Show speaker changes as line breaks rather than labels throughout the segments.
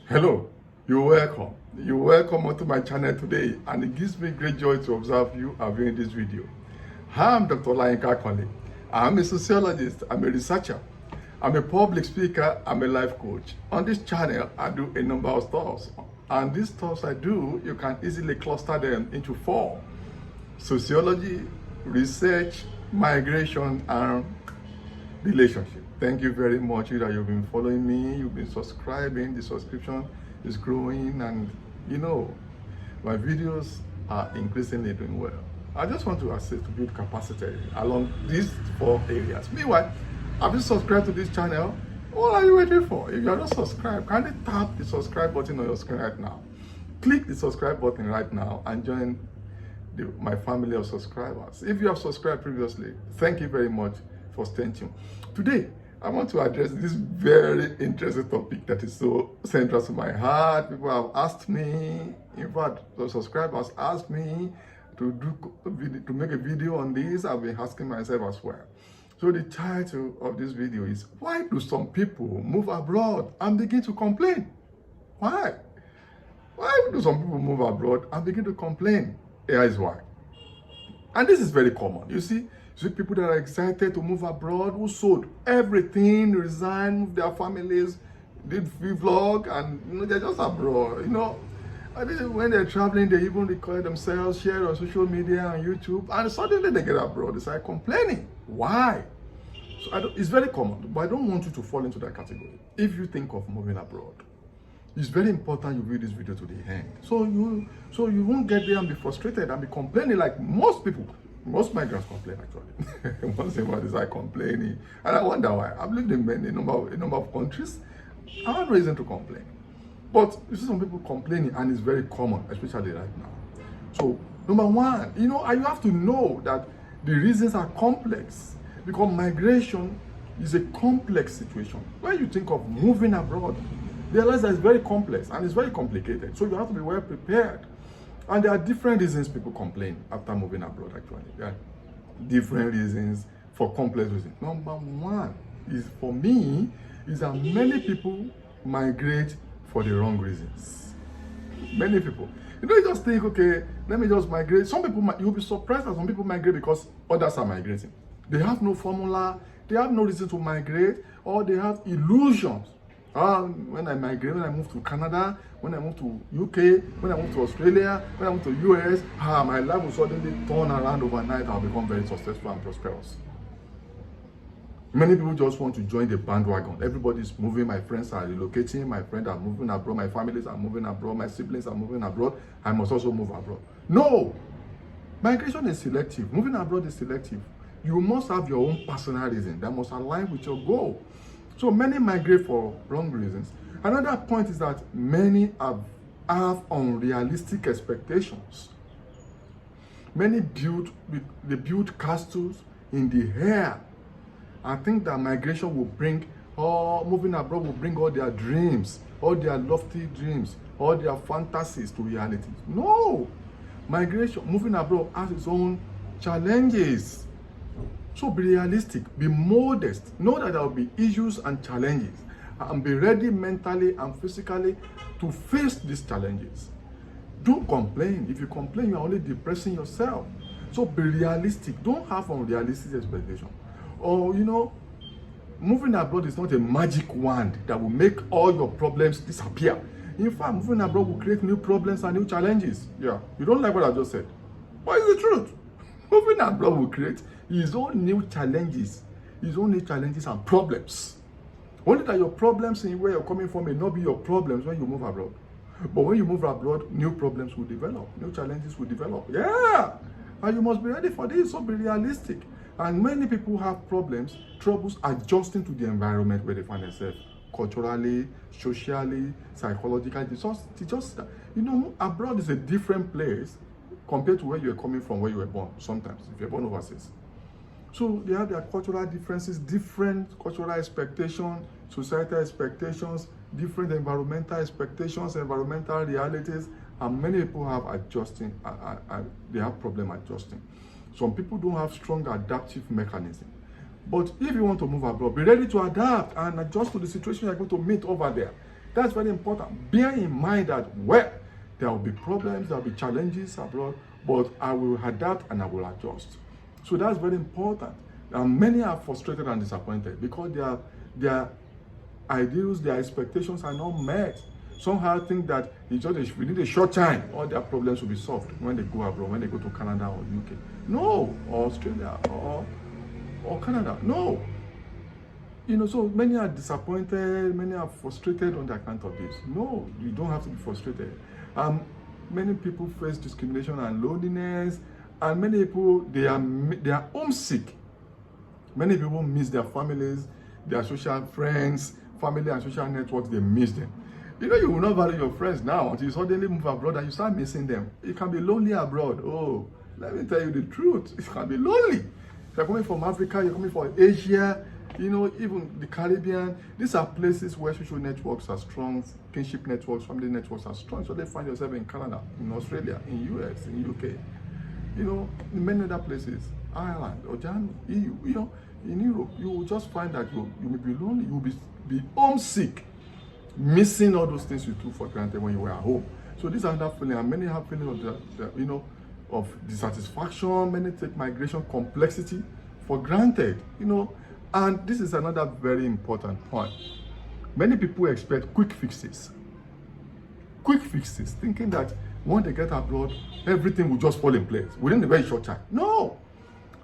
Hello, you're welcome. You're welcome onto my channel today, and it gives me great joy to observe you are viewing this video. I'm Dr. Olayinka Akanle. I'm a sociologist, I'm a researcher, I'm a public speaker, I'm a life coach. On this channel, I do a number of stuff, and these stuff I do, you can easily cluster them into four: sociology, research, migration, and relationship. Thank you very much that you've been following me, you've been subscribing. The subscription is growing, and my videos are increasingly doing well. I just want to assist to build capacity along these four areas. Meanwhile, have you subscribed to this channel? What are you waiting for? If you are not subscribed, kindly tap the subscribe button on your screen right now. Click the subscribe button right now and join my family of subscribers. If you have subscribed previously, thank you very much for staying tuned. Today, I want to address this very interesting topic that is so central to my heart. People have asked me, in fact, the subscribers asked me to make a video on this. I've been asking myself as well. So the title of this video is, why do some people move abroad and begin to complain? Why? Why do some people move abroad and begin to complain? Here is why. And this is very common. You see people that are excited to move abroad, who sold everything, resigned, moved their families, did vlog, and they're just abroad. When they're traveling, they even record themselves, share on social media and YouTube, and suddenly they get abroad. They start complaining. Why? So it's very common, but I don't want you to fall into that category. If you think of moving abroad, it's very important you view this video to the end, so you won't get there and be frustrated and be complaining like most people. Most migrants complain, actually. Once in a while, they start complaining, and I wonder why. I've lived in a number of countries. I have no reason to complain, but you see some people complaining, and it's very common, especially right now. So, number one, you have to know that the reasons are complex, because migration is a complex situation. When you think of moving abroad, realize that it's very complex and it's very complicated. So you have to be well prepared. And there are different reasons people complain after moving abroad, actually. There are different reasons for complex reasons. Number one is, for me, is that many people migrate for the wrong reasons. Many people. You just think, okay, let me just migrate. Some people, you'll be surprised that some people migrate because others are migrating. They have no formula, they have no reason to migrate, or they have illusions. When I migrate, when I move to Canada, when I move to UK, when I move to Australia, when I move to US, my life will suddenly turn around overnight. I'll become very successful and prosperous. Many people just want to join the bandwagon. Everybody's moving. My friends are relocating. My friends are moving abroad. My families are moving abroad. My siblings are moving abroad. I must also move abroad. No! Migration is selective. Moving abroad is selective. You must have your own personal reason that must align with your goal. So many migrate for wrong reasons. Another point is that many have unrealistic expectations. Many build castles in the air and think that migration will bring, or moving abroad will bring all their dreams, all their lofty dreams, all their fantasies to reality. No! Moving abroad has its own challenges. So be realistic, be modest, know that there will be issues and challenges, and be ready mentally and physically to face these challenges. Don't complain. If you complain, you are only depressing yourself. So be realistic. Don't have unrealistic expectations. Or, moving abroad is not a magic wand that will make all your problems disappear. In fact, moving abroad will create new problems and new challenges. Yeah, you don't like what I just said, but it's the truth. Moving abroad will create his own new challenges, and problems. Only that your problems in where you're coming from may not be your problems when you move abroad. But when you move abroad, new problems will develop, new challenges will develop. Yeah! And you must be ready for this, so be realistic. And many people have troubles adjusting to the environment where they find themselves, culturally, socially, psychologically. Abroad is a different place compared to where you are coming from, where you were born, sometimes, if you're born overseas. So they have their cultural differences, different cultural expectations, societal expectations, different environmental expectations, environmental realities, and many people have they have problem adjusting. Some people don't have strong adaptive mechanism. But if you want to move abroad, be ready to adapt and adjust to the situation you're going to meet over there. That's very important. Bear in mind that, well, there will be problems, there will be challenges abroad, but I will adapt and I will adjust. So that's very important. And many are frustrated and disappointed because their ideals, their expectations are not met. Somehow think that within a short time, all their problems will be solved when they go abroad, when they go to Canada or UK. No, or Australia or Canada. No. So many are disappointed, many are frustrated on the account of this. No, you don't have to be frustrated. Many people face discrimination and loneliness, and many people, they are homesick. Many people miss their families, their social friends, family and social networks, they miss them. You will not value your friends now until you suddenly move abroad and you start missing them. It can be lonely abroad. Oh, let me tell you the truth. It can be lonely. If you're coming from Africa, you're coming from Asia, even the Caribbean, these are places where social networks are strong, kinship networks, family networks are strong. So they find yourself in Canada, in Australia, in US, in UK, in many other places, Ireland or Germany, EU, in Europe, you will just find that you may be lonely, you will be homesick, missing all those things you took for granted when you were at home. So these are another feeling, and many have feeling of of dissatisfaction. Many take migration complexity for granted, and this is another very important point. Many people expect quick fixes, thinking that when they get abroad, everything will just fall in place within a very short time. No,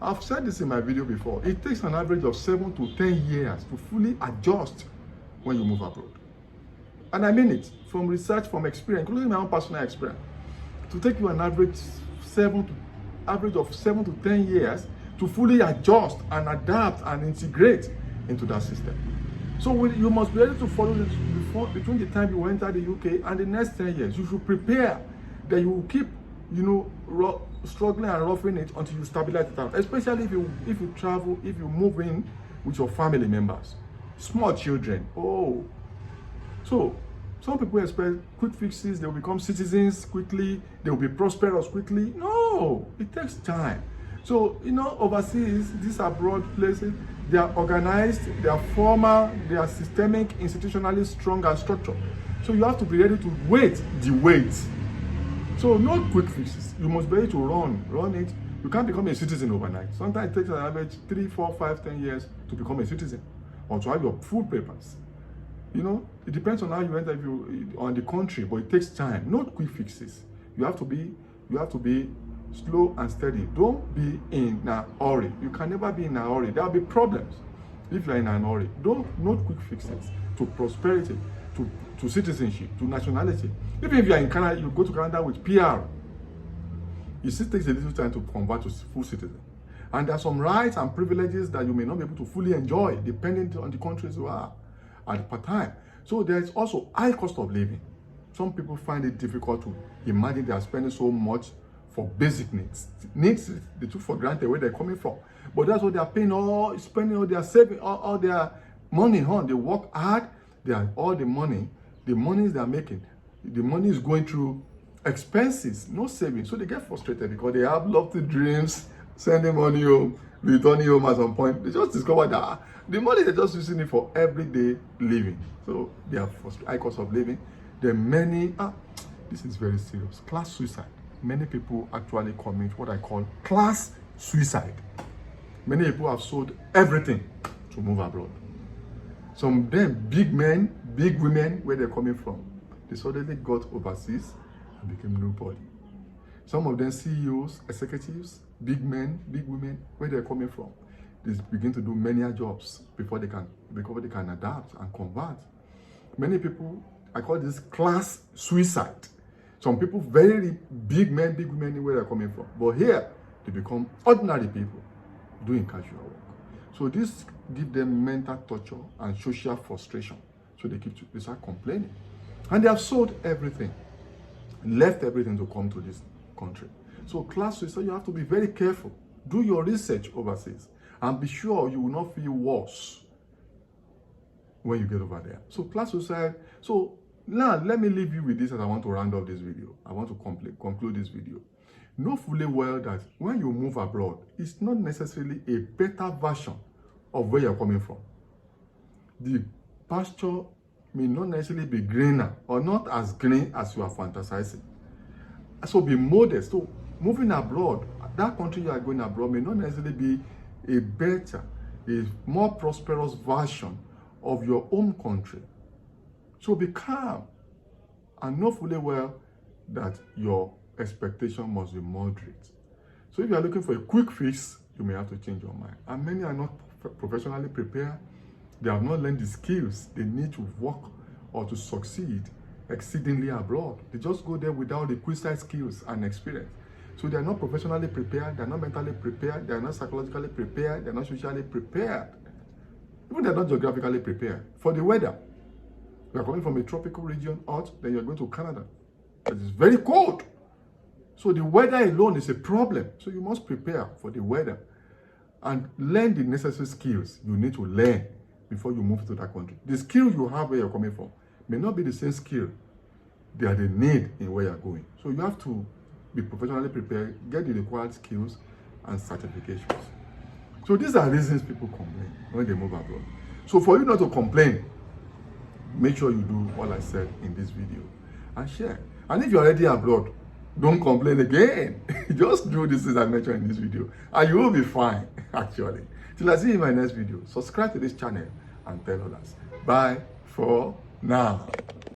I've said this in my video before. It takes an average of 7 to 10 years to fully adjust when you move abroad. And I mean it, from research, from experience, including my own personal experience, to take you an average of 7 to 10 years to fully adjust and adapt and integrate into that system. So you must be able to follow this between the time you enter the UK and the next 10 years. You should prepare that you will keep, struggling and roughing it until you stabilize it out. Especially if you travel, if you move in with your family members, small children. Oh, so some people expect quick fixes. They will become citizens quickly. They will be prosperous quickly. No, it takes time. So overseas, these abroad places, they are organized, they are formal, they are systemic, institutionally strong and structured. So you have to be ready to wait the wait. So no quick fixes. You must be able to run it. You can't become a citizen overnight. Sometimes it takes an average 3, 4, 5, 10 years to become a citizen or to have your full papers. It depends on how you enter on the country, but it takes time. Not quick fixes. You have to be slow and steady. Don't be in a hurry. You can never be in a hurry. There will be problems if you're in a hurry. Not quick fixes to prosperity, to citizenship, to nationality. Even if you're in Canada, you go to Canada with PR. It still takes a little time to convert to full citizen. And there are some rights and privileges that you may not be able to fully enjoy depending on the countries you are at the time. So there is also high cost of living. Some people find it difficult to imagine they are spending so much for basic needs they took for granted where they're coming from. But that's what they are paying, spending all their saving, all their money on. They work hard, all the monies they are making, the money is going through expenses, no savings. So they get frustrated because they have lofty dreams, sending money home, returning home at some point. They just discover that the money they're just using it for everyday living. So they have high cost of living. There are many, this is very serious, class suicide. Many people actually commit what I call class suicide. Many people have sold everything to move abroad. Some of them, big men, big women, where they're coming from, they suddenly got overseas and became nobody. Some of them CEOs, executives, big men, big women, where they're coming from, they begin to do many jobs before they can adapt and convert. Many people, I call this class suicide. Some people, very big men, big women, where they're coming from. But here, they become ordinary people doing casual work. So this gives them mental torture and social frustration. So they start complaining. And they have sold everything, left everything to come to this country. So class suicide, you have to be very careful. Do your research overseas and be sure you will not feel worse when you get over there. So class suicide, so now, let me leave you with this as I want to round off this video. I want to conclude this video. Know fully well that when you move abroad, it's not necessarily a better version of where you're coming from. The pasture may not necessarily be greener or not as green as you are fantasizing. So be modest. So moving abroad, that country you are going abroad may not necessarily be a better, a more prosperous version of your home country. So be calm and know fully well that your expectation must be moderate. So if you are looking for a quick fix, you may have to change your mind. And many are not professionally prepared. They have not learned the skills they need to work or to succeed exceedingly abroad. They just go there without the requisite skills and experience. So they are not professionally prepared, they are not mentally prepared, they are not psychologically prepared, they are not socially prepared. Even they are not geographically prepared for the weather. You are coming from a tropical region, hot, then you are going to Canada. It is very cold. So the weather alone is a problem. So you must prepare for the weather and learn the necessary skills you need to learn before you move to that country. The skill you have where you're coming from may not be the same skill that they need in where you're going. So you have to be professionally prepared, get the required skills and certifications. So these are reasons people complain when they move abroad. So for you not to complain, make sure you do all I said in this video and share. And if you're already abroad, don't complain again. Just do this as I mentioned in this video and you will be fine, actually. Till I see you in my next video, subscribe to this channel and tell others. Bye for now.